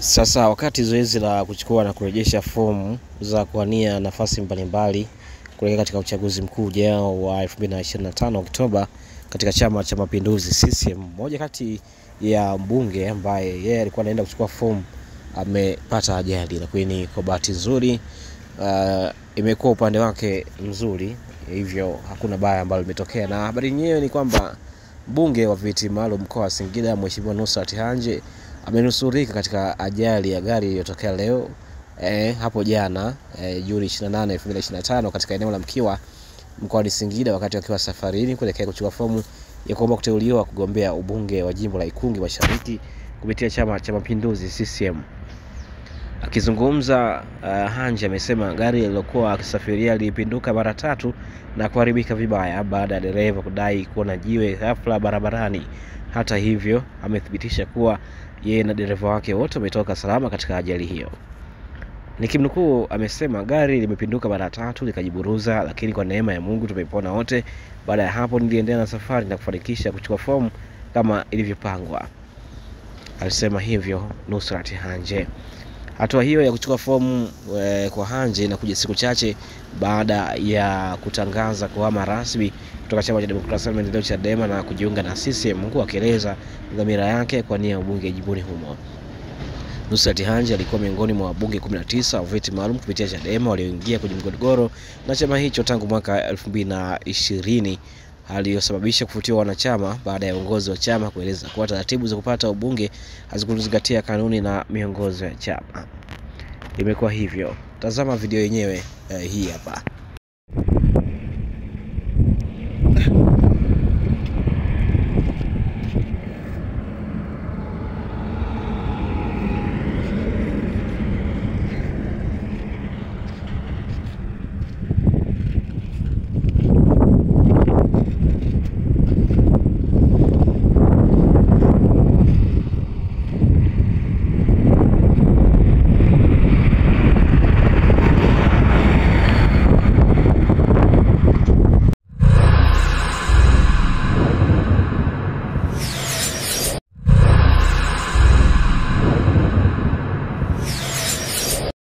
Sasa wakati zoezi la kuchukua na kurejesha fomu za kuwania nafasi mbalimbali kuelekea katika uchaguzi mkuu ujao wa 2025 Oktoba katika Chama cha Mapinduzi CCM, mmoja kati ya mbunge ambaye yeye alikuwa anaenda kuchukua fomu amepata ajali, lakini kwa bahati nzuri imekuwa upande wake mzuri, hivyo hakuna baya ambalo limetokea. Na habari yenyewe ni kwamba mbunge wa viti maalum mkoa wa Singida Mheshimiwa Nusrat Hanje amenusurika katika ajali ya gari iliyotokea leo hapo jana Juni 28, 2025 katika eneo la Mkiwa mkoani Singida, wakati akiwa safarini kuelekea kuchukua fomu ya kuomba kuteuliwa kugombea ubunge wa jimbo la Ikungi Mashariki kupitia Chama cha Mapinduzi CCM. Akizungumza, Hanje amesema gari lililokuwa akisafiria lilipinduka mara 3 na kuharibika vibaya baada ya dereva kudai kuona jiwe ghafla barabarani. Hata hivyo, amethibitisha kuwa yeye na dereva wake wote wametoka salama katika ajali hiyo. Nikimnukuu, amesema gari limepinduka mara 3 likajiburuza, lakini kwa neema ya Mungu tumepona wote. Baada ya hapo niliendelea na safari na kufanikisha kuchukua fomu kama ilivyopangwa, alisema hivyo Nusrat Hanje. Hatua hiyo ya kuchukua fomu kwa Hanje inakuja siku chache baada ya kutangaza kuhama rasmi kutoka Chama cha Demokrasia na Maendeleo Chadema na kujiunga na CCM, huku akieleza dhamira yake kwa nia ya ubunge jimboni humo. Nusrat Hanje alikuwa miongoni mwa wabunge 19 wa viti maalum kupitia Chadema walioingia kwenye mgogoro na chama hicho tangu mwaka 2020, aliyosababisha kufutiwa wanachama baada ya uongozi wa chama kueleza kuwa taratibu za kupata ubunge hazikuzingatia kanuni na miongozo ya chama. Imekuwa hivyo. Tazama video yenyewe hii hapa.